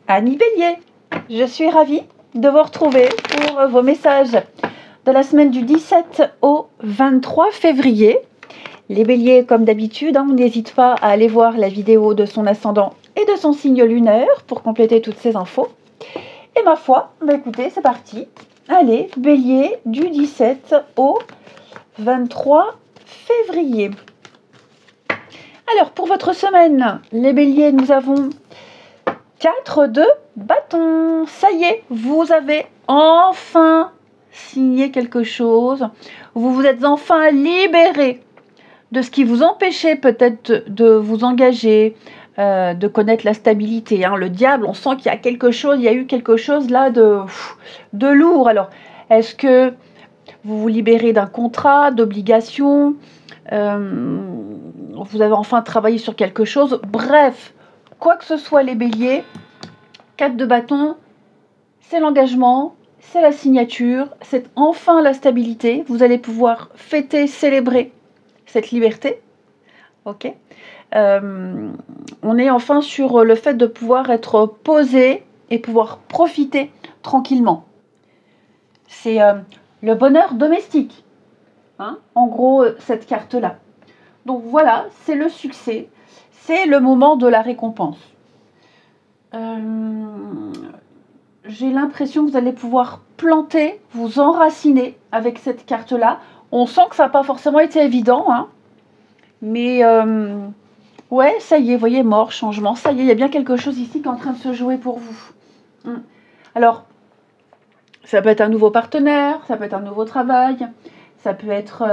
Annie Bélier. Je suis ravie de vous retrouver pour vos messages de la semaine du 17 au 23 février. Les béliers, comme d'habitude, on n'hésite pas à aller voir la vidéo de son ascendant et de son signe lunaire pour compléter toutes ces infos. Et ma foi, écoutez, c'est parti. Allez, bélier, du 17 au 23 février. Alors, pour votre semaine, les béliers, nous avons 4 de bâton. Ça y est, vous avez enfin signé quelque chose. Vous vous êtes enfin libéré de ce qui vous empêchait peut-être de vous engager, de connaître la stabilité. Le diable, on sent qu'il y a quelque chose, il y a eu quelque chose là de lourd. Alors, est-ce que vous vous libérez d'un contrat, d'obligation, vous avez enfin travaillé sur quelque chose? Bref, quoi que ce soit les béliers, 4 de bâton, c'est l'engagement, c'est la signature, c'est enfin la stabilité. Vous allez pouvoir fêter, célébrer cette liberté. Ok. On est enfin sur le fait de pouvoir être posé et pouvoir profiter tranquillement. C'est le bonheur domestique. En gros, cette carte-là. Donc voilà, c'est le succès. C'est le moment de la récompense. J'ai l'impression que vous allez pouvoir planter, vous enraciner avec cette carte-là. On sent que ça n'a pas forcément été évident, mais ouais, ça y est, vous voyez, mort, changement, ça y est, il y a bien quelque chose ici qui est en train de se jouer pour vous. Alors, ça peut être un nouveau partenaire, ça peut être un nouveau travail, ça peut être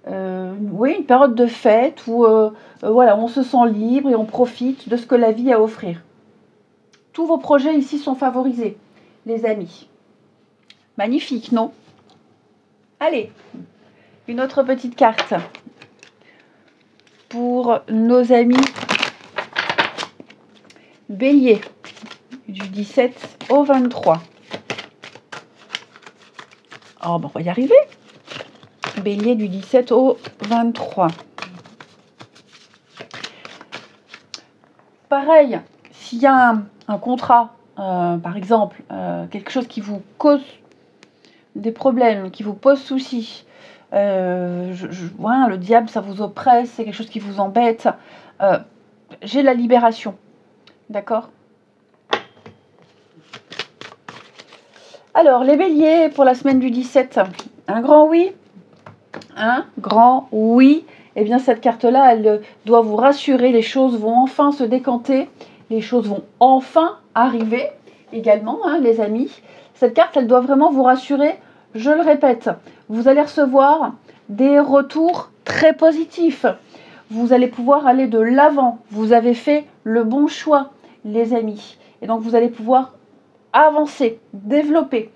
oui, une période de fête où voilà, on se sent libre et on profite de ce que la vie a à offrir. Tous vos projets ici sont favorisés, les amis. Magnifique, non? Allez, une autre petite carte pour nos amis bélier du 17 au 23. Oh, on va y arriver. Bélier du 17 au 23. Pareil, s'il y a un contrat, par exemple, quelque chose qui vous cause des problèmes, qui vous pose souci, le diable, ça vous oppresse, c'est quelque chose qui vous embête, j'ai la libération. D'accord? Alors, les béliers, pour la semaine du 17, un grand oui. Un grand oui. Eh bien, cette carte-là, elle doit vous rassurer. Les choses vont enfin se décanter. Les choses vont enfin arriver également, les amis. Cette carte, elle doit vraiment vous rassurer. Je le répète, vous allez recevoir des retours très positifs. Vous allez pouvoir aller de l'avant. Vous avez fait le bon choix, les amis. Et donc, vous allez pouvoir avancer, développer.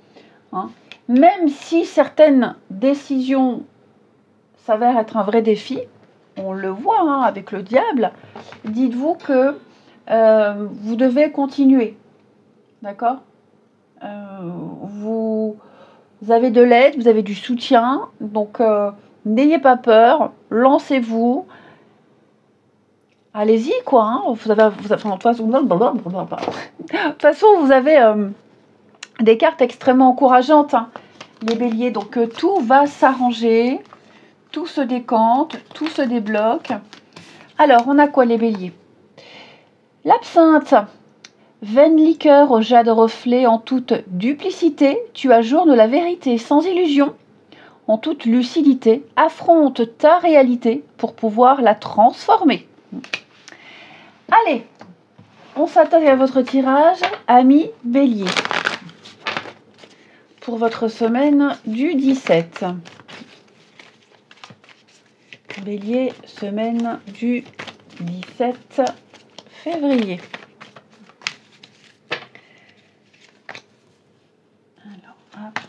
Même si certaines décisions s'avèrent être un vrai défi, on le voit avec le diable, dites-vous que vous devez continuer. D'accord? Vous avez de l'aide, vous avez du soutien, donc n'ayez pas peur, lancez-vous. Allez-y, quoi. De toute façon, vous avez des cartes extrêmement encourageantes, les béliers. Donc, tout va s'arranger, tout se décante, tout se débloque. Alors, on a quoi, les béliers? L'absinthe, vaine liqueur au jade reflet en toute duplicité, tu ajournes la vérité sans illusion. En toute lucidité, affronte ta réalité pour pouvoir la transformer. Allez, on s'attaque à votre tirage, amis bélier, pour votre semaine du 17. Bélier, semaine du 17 février. Alors, hop.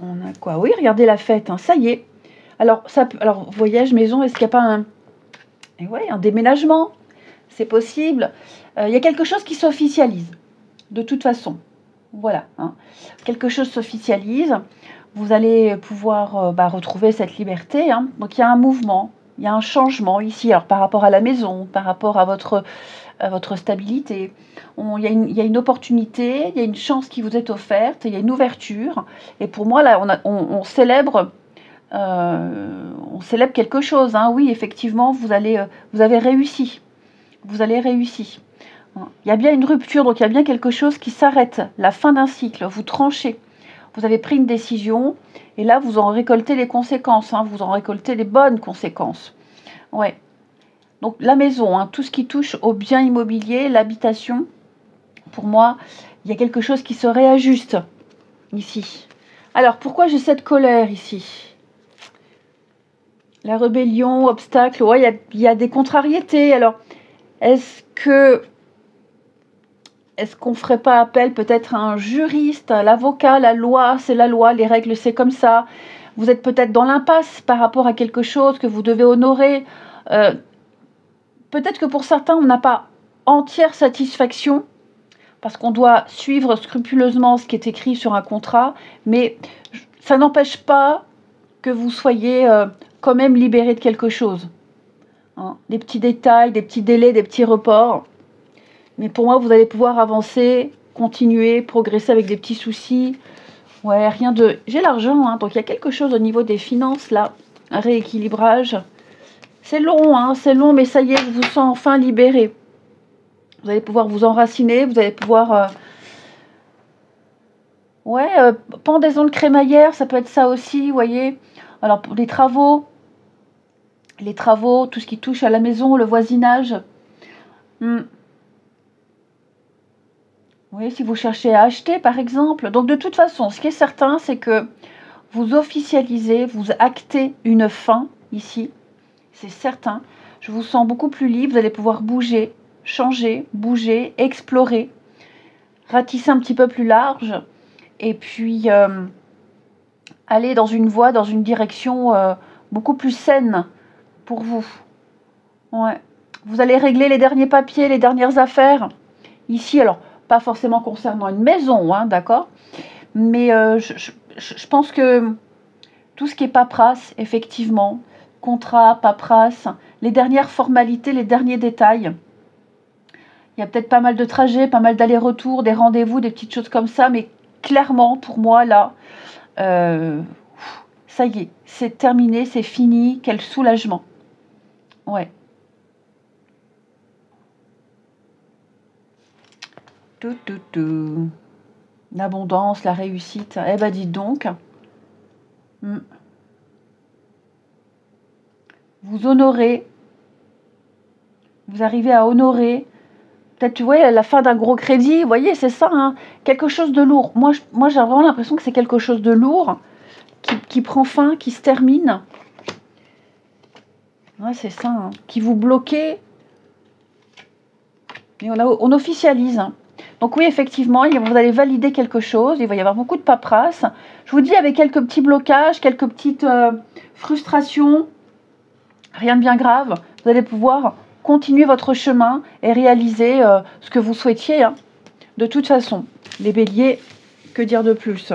On a quoi? Oui, regardez la fête, ça y est. Alors, voyage, maison, est-ce qu'il n'y a pas un déménagement? C'est possible. Il y a quelque chose qui s'officialise, de toute façon. Voilà. Quelque chose s'officialise. Vous allez pouvoir retrouver cette liberté. Donc, il y a un mouvement. Il y a un changement ici, alors par rapport à la maison, par rapport à votre stabilité. Il y a une opportunité, il y a une chance qui vous est offerte, il y a une ouverture. Et pour moi, là, on célèbre quelque chose. Hein. Oui, effectivement, vous avez réussi. Vous allez réussir. Il y a bien une rupture, donc il y a bien quelque chose qui s'arrête. La fin d'un cycle, vous tranchez. Vous avez pris une décision et là, vous en récoltez les conséquences. Hein. Vous en récoltez les bonnes conséquences. Ouais. Donc la maison, hein, tout ce qui touche au bien immobilier, l'habitation, pour moi, il y a quelque chose qui se réajuste ici. Alors, pourquoi j'ai cette colère ici? La rébellion, obstacle, ouais, il y a des contrariétés. Alors, est-ce qu'on ne ferait pas appel peut-être à un juriste, l'avocat, la loi, c'est la loi, les règles, c'est comme ça. Vous êtes peut-être dans l'impasse par rapport à quelque chose que vous devez honorer. Peut-être que pour certains, on n'a pas entière satisfaction parce qu'on doit suivre scrupuleusement ce qui est écrit sur un contrat, mais ça n'empêche pas que vous soyez quand même libéré de quelque chose. Hein, des petits détails, des petits délais, des petits reports. Mais pour moi, vous allez pouvoir avancer, continuer, progresser avec des petits soucis. Ouais, rien de... J'ai l'argent, hein, donc il y a quelque chose au niveau des finances, là. Un rééquilibrage. C'est long, hein, c'est long, mais ça y est, je vous sens enfin libéré. Vous allez pouvoir vous enraciner, vous allez pouvoir... pendaison de crémaillère, ça peut être ça aussi, vous voyez. Alors, pour les travaux, tout ce qui touche à la maison, le voisinage. Oui, si vous cherchez à acheter, par exemple. Donc, de toute façon, ce qui est certain, c'est que vous officialisez, vous actez une fin, ici. C'est certain. Je vous sens beaucoup plus libre. Vous allez pouvoir bouger, changer, bouger, explorer, ratisser un petit peu plus large. Et puis, aller dans une voie, dans une direction beaucoup plus saine pour vous. Ouais. Vous allez régler les derniers papiers, les dernières affaires. Ici, alors, pas forcément concernant une maison, hein, d'accord? Mais je pense que tout ce qui est paperasse, effectivement, contrat, paperasse, les dernières formalités, les derniers détails. Il y a peut-être pas mal de trajets, pas mal d'allers-retours, des rendez-vous, des petites choses comme ça, mais clairement, pour moi, là, ça y est, c'est terminé, c'est fini, quel soulagement. Ouais. L'abondance, la réussite. Eh ben, dites donc. Vous honorez. Vous arrivez à honorer. Peut-être, tu vois, la fin d'un gros crédit. Vous voyez, c'est ça, hein, quelque chose de lourd. Moi j'ai vraiment l'impression que c'est quelque chose de lourd qui prend fin, qui se termine. Ouais, c'est ça. Hein, qui vous bloquez. Et on officialise. Hein. Donc oui, effectivement, vous allez valider quelque chose, il va y avoir beaucoup de paperasse. Je vous dis, avec quelques petits blocages, quelques petites frustrations, rien de bien grave, vous allez pouvoir continuer votre chemin et réaliser ce que vous souhaitiez. Hein. De toute façon, les béliers, que dire de plus?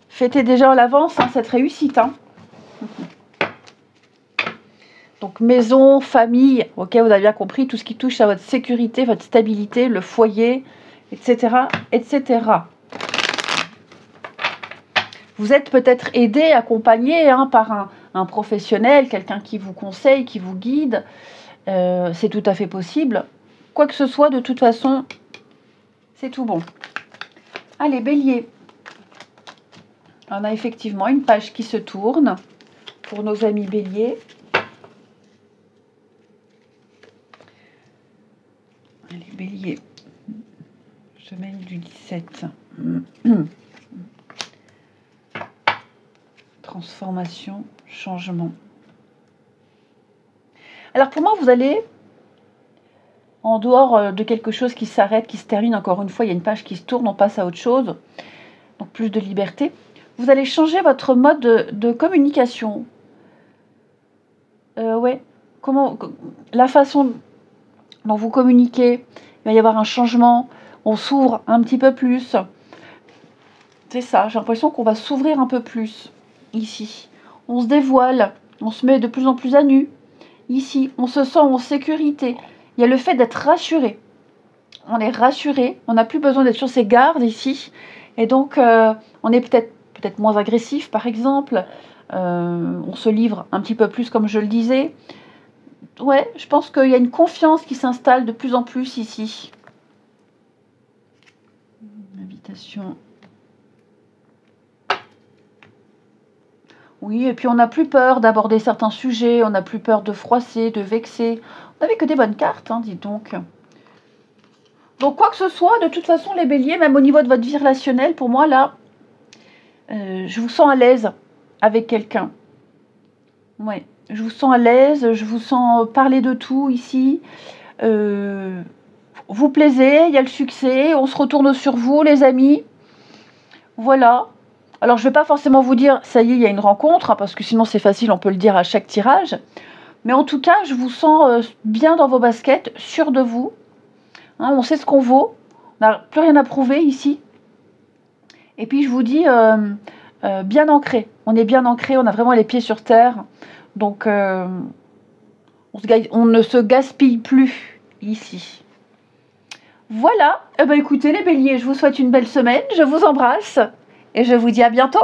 Fêtez déjà à l'avance cette réussite. Hein. Donc maison, famille, ok, vous avez bien compris, tout ce qui touche à votre sécurité, votre stabilité, le foyer, etc., etc. Vous êtes peut-être aidé, accompagné par un professionnel, quelqu'un qui vous conseille, qui vous guide. C'est tout à fait possible. Quoi que ce soit, de toute façon, c'est tout bon. Allez, bélier. On a effectivement une page qui se tourne pour nos amis béliers. Allez, bélier, semaine du 17. Transformation, changement. Alors pour moi, vous allez, en dehors de quelque chose qui s'arrête, qui se termine, encore une fois, il y a une page qui se tourne, on passe à autre chose, donc plus de liberté. Vous allez changer votre mode de communication. La façon dont vous communiquez, il va y avoir un changement, on s'ouvre un petit peu plus. C'est ça, j'ai l'impression qu'on va s'ouvrir un peu plus ici. on se dévoile, on se met de plus en plus à nu. Ici, on se sent en sécurité. Il y a le fait d'être rassuré. On est rassuré, on n'a plus besoin d'être sur ses gardes ici. Et donc, on est peut-être moins agressif, par exemple. On se livre un petit peu plus, comme je le disais. Ouais, je pense qu'il y a une confiance qui s'installe de plus en plus ici. Invitation. Oui, et puis on n'a plus peur d'aborder certains sujets, on n'a plus peur de froisser, de vexer. On n'avait que des bonnes cartes, hein, dis donc. Donc quoi que ce soit, de toute façon, les béliers, même au niveau de votre vie relationnelle, pour moi, là, je vous sens à l'aise avec quelqu'un. Ouais, je vous sens à l'aise, je vous sens parler de tout ici. Vous plaisez, il y a le succès, on se retourne sur vous, les amis. Voilà. Alors, je ne vais pas forcément vous dire, ça y est, il y a une rencontre, hein, parce que sinon c'est facile, on peut le dire à chaque tirage. Mais en tout cas, je vous sens bien dans vos baskets, sûr de vous. Hein, on sait ce qu'on vaut. On n'a plus rien à prouver ici. Et puis, je vous dis, bien ancré. On est bien ancré, on a vraiment les pieds sur terre. Donc, on ne se gaspille plus ici. Voilà. Eh ben, écoutez, les béliers, je vous souhaite une belle semaine. Je vous embrasse. Et je vous dis à bientôt.